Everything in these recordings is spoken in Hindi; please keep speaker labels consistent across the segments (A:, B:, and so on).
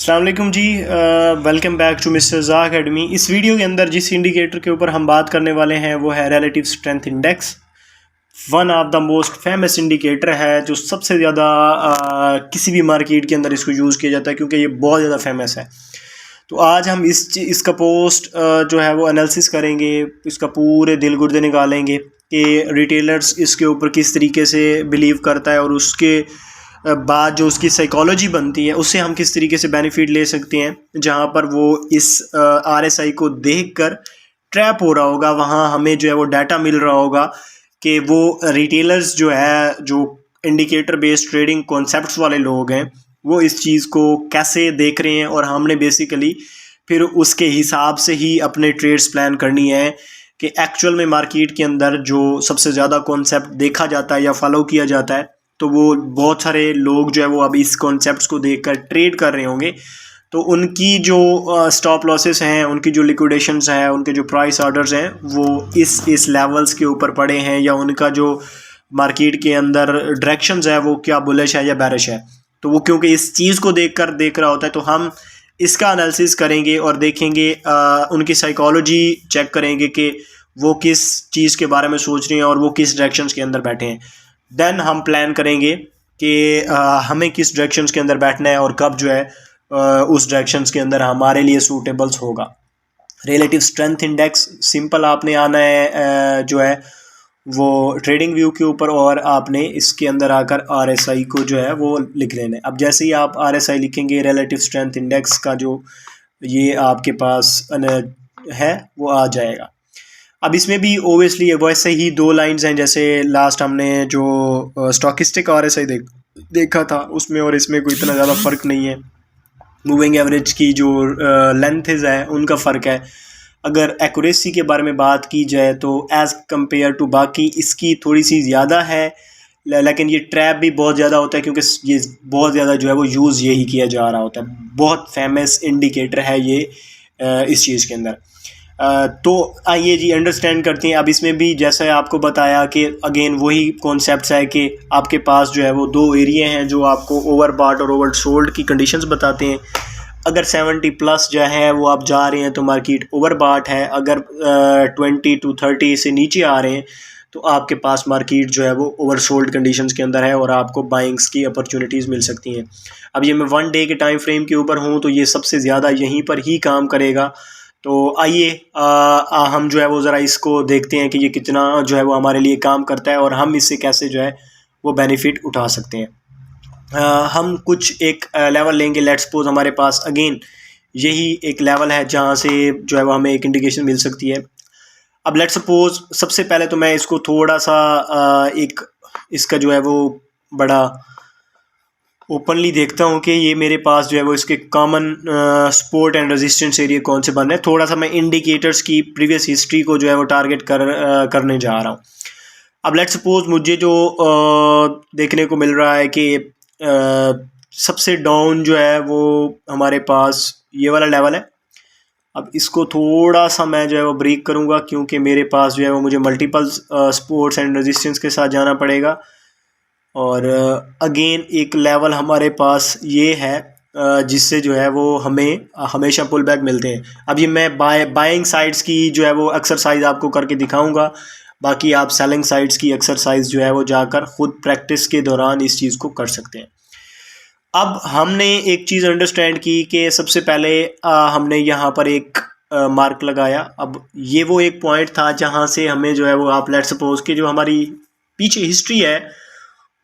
A: अस्सलाम वालेकुम जी। वेलकम बैक टू मिस्टर ज़ा अकेडमी। इस वीडियो के अंदर जिस इंडिकेटर के ऊपर हम बात करने वाले हैं वो है relative strength index. One of the most famous indicator है जो सबसे ज़्यादा किसी भी मार्केट के अंदर इसको यूज़ किया जाता है क्योंकि ये बहुत ज़्यादा फेमस है। तो आज हम इसका पोस्ट जो है वो एनालिसिस करेंगे, इसका पूरे दिल गुर्दे निकालेंगे कि रिटेलर्स इसके ऊपर किस तरीके से बिलीव करता है और उसके बाद जो उसकी साइकोलॉजी बनती है उससे हम किस तरीके से बेनिफिट ले सकते हैं। जहाँ पर वो इस RSI को देखकर ट्रैप हो रहा होगा, वहाँ हमें जो है वो डाटा मिल रहा होगा कि वो रिटेलर्स जो है, जो इंडिकेटर बेस्ड ट्रेडिंग कॉन्सेप्ट्स वाले लोग हैं, वो इस चीज़ को कैसे देख रहे हैं और हमने बेसिकली फिर उसके हिसाब से ही अपने ट्रेड्स प्लान करनी है कि एक्चुअल में मार्केट के अंदर जो सबसे ज़्यादा कॉन्सेप्ट देखा जाता है या फॉलो किया जाता है, तो वो बहुत सारे लोग जो है वो अभी इस कॉन्सेप्ट्स को देखकर ट्रेड कर रहे होंगे। तो उनकी जो स्टॉप लॉसेस हैं, उनकी जो लिक्विडेशंस हैं, उनके जो प्राइस ऑर्डर्स हैं, वो इस लेवल्स के ऊपर पड़े हैं, या उनका जो मार्केट के अंदर डायरेक्शंस है वो क्या बुलिश है या बेरिश है। तो वो क्योंकि इस चीज़ को देख रहा होता है, तो हम इसका एनालिसिस करेंगे और देखेंगे, उनकी साइकोलॉजी चेक करेंगे कि वो किस चीज़ के बारे में सोच रहे हैं और वो किस डायरेक्शंस के अंदर बैठे हैं। देन हम प्लान करेंगे कि हमें किस डायरेक्शंस के अंदर बैठना है और कब जो है उस डायरेक्शंस के अंदर हमारे लिए सूटेबल्स होगा। रिलेटिव स्ट्रेंथ इंडेक्स सिंपल आपने आना है जो है वो ट्रेडिंग व्यू के ऊपर, और आपने इसके अंदर आकर RSI को जो है वो लिख लेना है। अब जैसे ही आप RSI लिखेंगे, रिलेटिव स्ट्रेंथ इंडेक्स का जो ये आपके पास है वो आ जाएगा। अब इसमें भी ओबियसली वैसे ही दो लाइंस हैं, जैसे लास्ट हमने जो स्टॉकिस्टिक RSI देखा था उसमें और इसमें कोई इतना ज़्यादा फ़र्क नहीं है। मूविंग एवरेज की जो लेंथेज है उनका फ़र्क है। अगर एक्यूरेसी के बारे में बात की जाए तो एज़ कम्पेयर टू बाकी इसकी थोड़ी सी ज़्यादा है, लेकिन ये ट्रैप भी बहुत ज़्यादा होता है क्योंकि ये बहुत ज़्यादा जो है वो यूज़ यही किया जा रहा होता है। बहुत फेमस इंडिकेटर है ये इस चीज़ के अंदर। तो आइए जी अंडरस्टैंड करते हैं। अब इसमें भी जैसे आपको बताया कि अगेन वही कॉन्सेप्ट्स है कि आपके पास जो है वो दो एरिया हैं जो आपको ओवरबॉट और ओवर सोल्ड की कंडीशंस बताते हैं। अगर 70 प्लस जो है वो आप जा रहे हैं तो मार्केट ओवरबॉट है, अगर 20 to 30 से नीचे आ रहे हैं तो आपके पास मार्केट जो है वो ओवर सोल्ड कंडीशंस के अंदर है और आपको बाइंग्स की अपॉर्चुनिटीज़ मिल सकती हैं। अब ये मैं 1 डे के टाइम फ्रेम के ऊपर हूँ तो ये सबसे ज़्यादा यहीं पर ही काम करेगा। तो आइए हम जो है वो ज़रा इसको देखते हैं कि ये कितना जो है वो हमारे लिए काम करता है और हम इससे कैसे जो है वो बेनिफिट उठा सकते हैं। हम कुछ एक लेवल लेंगे। लेट्स सपोज हमारे पास अगेन यही एक लेवल है जहाँ से जो है वो हमें एक इंडिकेशन मिल सकती है। अब लेट्स सपोज सबसे पहले तो मैं इसको थोड़ा सा एक इसका जो है वो बड़ा ओपनली देखता हूँ कि ये मेरे पास जो है वो इसके common support and resistance area कौन से बन रहे हैं। थोड़ा सा मैं इंडिकेटर्स की प्रीवियस हिस्ट्री को जो है वो टारगेट करने जा रहा हूँ। अब लेट्स सपोज मुझे जो देखने को मिल रहा है कि सबसे डाउन जो है वो हमारे पास ये वाला लेवल है। अब इसको थोड़ा सा मैं जो है वो ब्रेक करूँगा क्योंकि मेरे पास जो है वो मुझे मल्टीपल सपोर्ट्स एंड रेजिस्टेंस के साथ जाना पड़ेगा। और अगेन एक लेवल हमारे पास ये है जिससे जो है वो हमें हमेशा पुल बैक मिलते हैं। अब ये मैं बाइंग साइड्स की जो है वो एक्सरसाइज आपको करके दिखाऊंगा, बाकी आप सेलिंग साइड्स की एक्सरसाइज जो है वो जाकर खुद प्रैक्टिस के दौरान इस चीज़ को कर सकते हैं। अब हमने एक चीज़ अंडरस्टैंड की कि सबसे पहले हमने यहाँ पर एक मार्क लगाया। अब ये वो एक पॉइंट था जहाँ से हमें जो है वो आप लेट्स सपोज कि जो हमारी पीछे हिस्ट्री है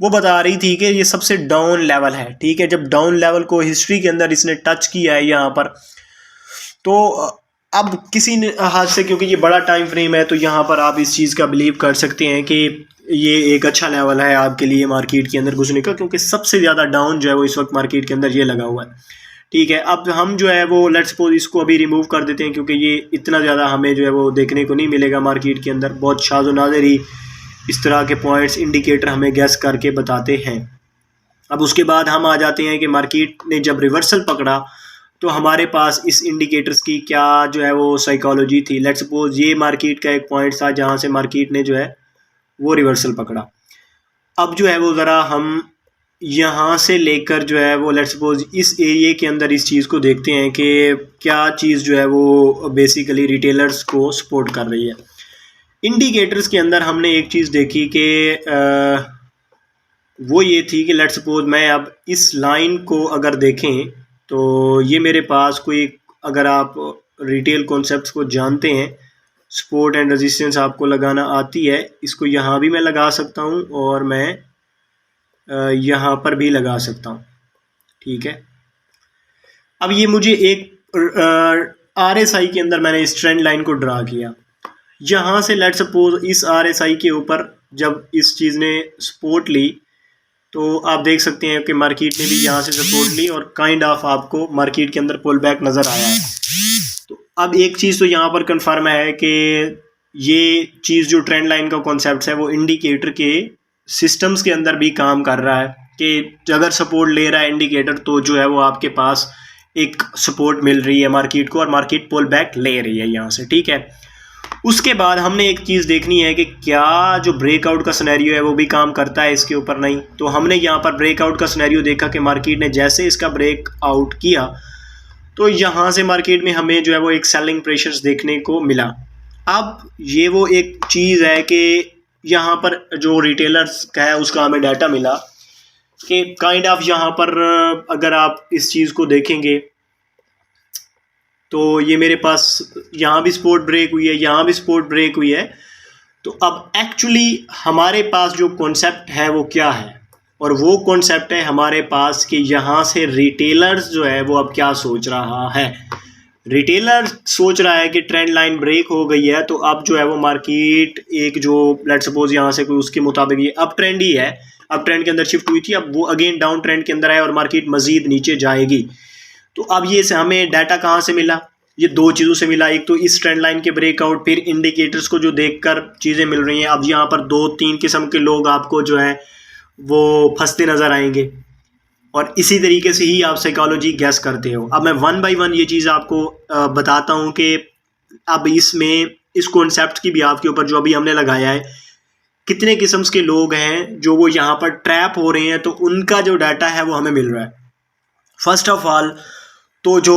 A: वो बता रही थी कि ये सबसे डाउन लेवल है। ठीक है, जब डाउन लेवल को हिस्ट्री के अंदर इसने टच किया है यहाँ पर, तो अब किसी हाथ से, क्योंकि ये बड़ा टाइम फ्रेम है, तो यहाँ पर आप इस चीज़ का बिलीव कर सकते हैं कि ये एक अच्छा लेवल है आपके लिए मार्केट के अंदर घुसने का, क्योंकि सबसे ज़्यादा डाउन जो है वो इस वक्त मार्केट के अंदर ये लगा हुआ है। ठीक है, अब हम जो है वो लेट्स सपोज इसको अभी रिमूव कर देते हैं क्योंकि ये इतना ज़्यादा हमें जो है वो देखने को नहीं मिलेगा मार्केट के अंदर। बहुत शाज़ो नाज़िर ही इस तरह के पॉइंट्स इंडिकेटर हमें गैस करके बताते हैं। अब उसके बाद हम आ जाते हैं कि मार्केट ने जब रिवर्सल पकड़ा तो हमारे पास इस इंडिकेटर्स की क्या जो है वो साइकोलॉजी थी। लेट्स सपोज ये मार्केट का एक पॉइंट था जहाँ से मार्केट ने जो है वो रिवर्सल पकड़ा। अब जो है वो ज़रा हम यहाँ से लेकर जो है वो लेट्स सपोज इस एरिया के अंदर इस चीज़ को देखते हैं कि क्या चीज़ जो है वो बेसिकली रिटेलर्स को सपोर्ट कर रही है। इंडिकेटर्स के अंदर हमने एक चीज़ देखी कि वो ये थी कि लेट्स सपोज मैं अब इस लाइन को अगर देखें तो ये मेरे पास कोई, अगर आप रिटेल कॉन्सेप्ट्स को जानते हैं, सपोर्ट एंड रेजिस्टेंस आपको लगाना आती है, इसको यहाँ भी मैं लगा सकता हूँ और मैं यहाँ पर भी लगा सकता हूँ। ठीक है, अब ये मुझे एक RSI के अंदर मैंने इस ट्रेंड लाइन को ड्रा किया। यहाँ से लेट्स सपोज इस RSI के ऊपर जब इस चीज़ ने सपोर्ट ली तो आप देख सकते हैं कि मार्केट ने भी यहाँ से सपोर्ट ली और काइंड ऑफ आपको मार्केट के अंदर पुल बैक नज़र आया है। तो अब एक चीज़ तो यहाँ पर कंफर्म है कि ये चीज़ जो ट्रेंड लाइन का कॉन्सेप्ट है वो इंडिकेटर के सिस्टम्स के अंदर भी काम कर रहा है कि अगर सपोर्ट ले रहा है इंडिकेटर तो जो है वो आपके पास एक सपोर्ट मिल रही है मार्केट को और मार्केट पुल बैक ले रही है यहाँ से। ठीक है, उसके बाद हमने एक चीज़ देखनी है कि क्या जो ब्रेकआउट का सिनेरियो है वो भी काम करता है इसके ऊपर। नहीं, तो हमने यहाँ पर ब्रेकआउट का सिनेरियो देखा कि मार्केट ने जैसे इसका ब्रेकआउट किया तो यहाँ से मार्केट में हमें जो है वो एक सेलिंग प्रेशर्स देखने को मिला। अब ये वो एक चीज़ है कि यहाँ पर जो रिटेलर्स का है उसका हमें डाटा मिला कि काइंड ऑफ यहाँ पर अगर आप इस चीज़ को देखेंगे तो ये मेरे पास यहाँ भी सपोर्ट ब्रेक हुई है, यहाँ भी सपोर्ट ब्रेक हुई है। तो अब एक्चुअली हमारे पास जो कॉन्सेप्ट है वो क्या है, और वो कॉन्सेप्ट है हमारे पास कि यहाँ से रिटेलर्स जो है वो अब क्या सोच रहा है। रिटेलर सोच रहा है कि ट्रेंड लाइन ब्रेक हो गई है तो अब जो है वो मार्केट एक जो लेट्स सपोज यहाँ से कोई उसके मुताबिक ये अप ट्रेंड ही है, अप ट्रेंड के अंदर शिफ्ट हुई थी, अब वो अगेन डाउन ट्रेंड के अंदर है और मार्केट मजीद नीचे जाएगी। तो अब ये से हमें डाटा कहाँ से मिला, ये दो चीज़ों से मिला। एक तो इस ट्रेंड लाइन के ब्रेकआउट, फिर इंडिकेटर्स को जो देखकर चीज़ें मिल रही हैं। अब यहाँ पर 2-3 किस्म के लोग आपको जो है वो फंसते नज़र आएंगे और इसी तरीके से ही आप साइकोलॉजी गैस करते हो। अब मैं 1 बाय 1 ये चीज़ आपको बताता हूँ कि अब इसमें इस कॉन्सेप्ट की भी आपके ऊपर जो अभी हमने लगाया है कितने किस्म के लोग हैं जो वो यहाँ पर ट्रैप हो रहे हैं, तो उनका जो डाटा है वो हमें मिल रहा है। फर्स्ट ऑफ ऑल तो जो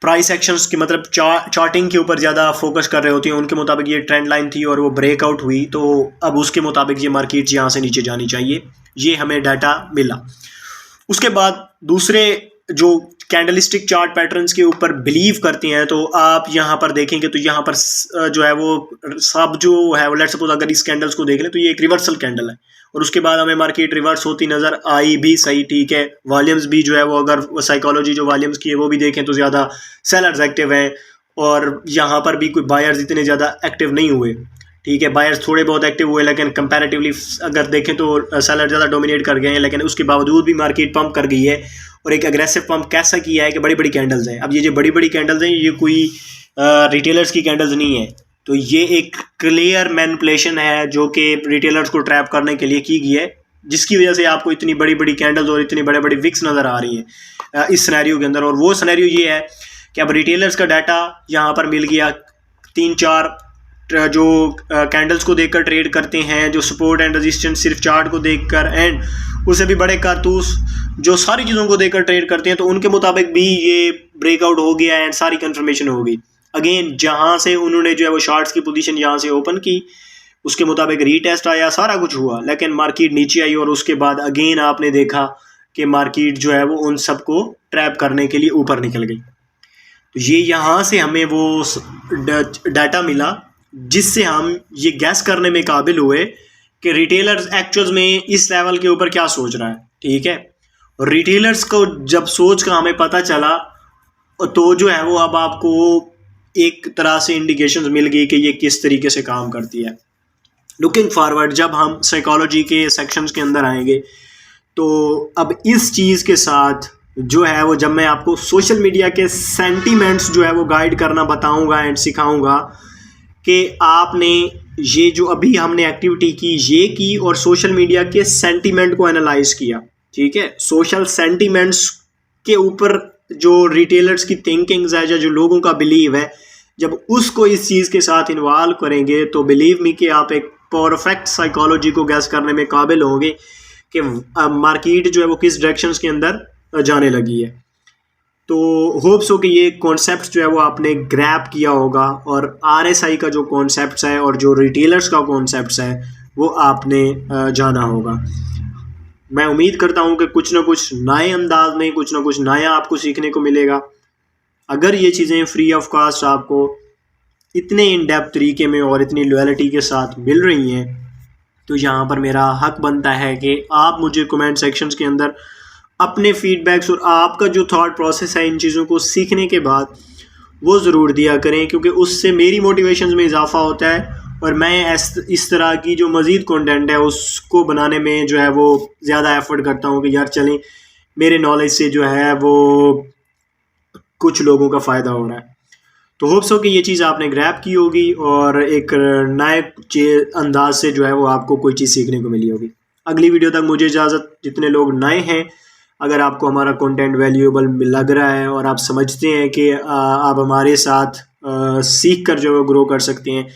A: प्राइस एक्शंस की मतलब चार्टिंग के ऊपर ज़्यादा फोकस कर रहे होते हैं उनके मुताबिक ये ट्रेंड लाइन थी और वो ब्रेकआउट हुई तो अब उसके मुताबिक ये मार्केट यहाँ से नीचे जानी चाहिए, ये हमें डाटा मिला। उसके बाद दूसरे जो कैंडलस्टिक चार्ट पैटर्न्स के ऊपर बिलीव करते हैं तो आप यहाँ पर देखेंगे तो यहाँ पर जो है वो सब जो है वो लेट्स सपोज अगर इस कैंडल्स को देख लें तो ये एक रिवर्सल कैंडल है और उसके बाद हमें मार्केट रिवर्स होती नज़र आई भी, सही, ठीक है। वॉल्यूम्स भी जो है वो अगर साइकोलॉजी जो वॉल्यूम्स की है वो भी देखें तो ज़्यादा सेलर्स एक्टिव हैं और यहाँ पर भी कोई बायर्स इतने ज़्यादा एक्टिव नहीं हुए। ठीक है, बायर्स थोड़े बहुत एक्टिव हुए लेकिन कंपैरेटिवली अगर देखें तो सेलर ज़्यादा डोमिनेट कर गए हैं, लेकिन उसके बावजूद भी मार्केट पंप कर गई है और एक एग्रेसिव पंप कैसा किया है कि बड़ी बड़ी कैंडल्स हैं। अब ये जो बड़ी बड़ी कैंडल्स हैं ये कोई रिटेलर्स की कैंडल्स नहीं है, तो ये एक क्लियर मैनिपुलेशन है जो कि रिटेलर्स को ट्रैप करने के लिए की गई है, जिसकी वजह से आपको इतनी बड़ी बड़ी कैंडल्स और इतनी बड़े बड़े विक्स नज़र आ रही हैं इस सिनेरियो के अंदर। और वो सिनेरियो ये है कि अब रिटेलर्स का डाटा यहाँ पर मिल गया, 3-4 जो कैंडल्स को देखकर ट्रेड करते हैं, जो सपोर्ट एंड रेजिस्टेंस सिर्फ चार्ट को देखकर, एंड उससे भी बड़े कारतूस जो सारी चीज़ों को देखकर ट्रेड करते हैं, तो उनके मुताबिक भी ये ब्रेकआउट हो गया एंड सारी कंफर्मेशन हो गई। अगेन जहाँ से उन्होंने जो है वो शॉर्ट्स की पोजीशन यहाँ से ओपन की उसके मुताबिक रीटेस्ट आया, सारा कुछ हुआ, लेकिन मार्केट नीचे आई और उसके बाद अगेन आपने देखा कि मार्केट जो है वो उन सबको ट्रैप करने के लिए ऊपर निकल गई। तो ये यहाँ से हमें वो डाटा मिला जिससे हम ये गैस करने में काबिल हुए कि रिटेलर्स एक्चुअल्स में इस लेवल के ऊपर क्या सोच रहा है। ठीक है, और रिटेलर्स को जब सोच का हमें पता चला तो जो है वो अब आपको एक तरह से इंडिकेशंस मिल गई कि ये किस तरीके से काम करती है। लुकिंग फॉरवर्ड जब हम साइकोलॉजी के सेक्शंस के अंदर आएंगे तो अब इस चीज़ के साथ जो है वो जब मैं आपको सोशल मीडिया के सेंटीमेंट्स जो है वो गाइड करना बताऊंगा एंड सिखाऊंगा कि आपने ये जो अभी हमने एक्टिविटी की ये की और सोशल मीडिया के सेंटीमेंट को एनालाइज किया। ठीक है, सोशल सेंटीमेंट्स के ऊपर जो रिटेलर्स की थिंकिंग्स है, जो लोगों का बिलीव है, जब उसको इस चीज़ के साथ इन्वॉल्व करेंगे तो बिलीव मी कि आप एक परफेक्ट साइकोलॉजी को गैस करने में काबिल होंगे कि मार्केट जो है वो किस डायरेक्शंस के अंदर जाने लगी है। तो होप्स हो कि ये कॉन्सेप्ट जो है वो आपने ग्रैब किया होगा, और RSI का जो कॉन्सेप्ट है और जो रिटेलर्स का कॉन्सेप्ट है वो आपने जाना होगा। मैं उम्मीद करता हूँ कि कुछ ना कुछ नए अंदाज में कुछ ना कुछ नया आपको सीखने को मिलेगा। अगर ये चीज़ें फ्री ऑफ कास्ट आपको इतने इन डेप्थ तरीके में और इतनी लॉयल्टी के साथ मिल रही हैं, तो यहाँ पर मेरा हक बनता है कि आप मुझे कमेंट सेक्शंस के अंदर अपने फीडबैक्स और आपका जो थॉट प्रोसेस है इन चीज़ों को सीखने के बाद वो ज़रूर दिया करें, क्योंकि उससे मेरी मोटिवेशन में इजाफा होता है और मैं इस तरह की जो मज़ीद कंटेंट है उसको बनाने में जो है वो ज़्यादा एफर्ट करता हूँ कि यार चलें मेरे नॉलेज से जो है वो कुछ लोगों का फ़ायदा हो रहा है। तो होप्स हो कि ये चीज़ आपने ग्रैब की होगी और एक नए अंदाज से जो है वो आपको कोई चीज़ सीखने को मिली होगी। अगली वीडियो तक मुझे इजाज़त। जितने लोग नए हैं, अगर आपको हमारा कंटेंट वैल्यूएबल लग रहा है और आप समझते हैं कि आप हमारे साथ सीख कर जो है ग्रो कर सकते हैं,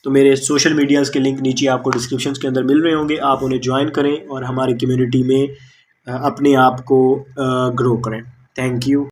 A: तो मेरे सोशल मीडियाज़ के लिंक नीचे आपको डिस्क्रिप्शन के अंदर मिल रहे होंगे। आप उन्हें ज्वाइन करें और हमारी कम्युनिटी में अपने आप को ग्रो करें। Thank you.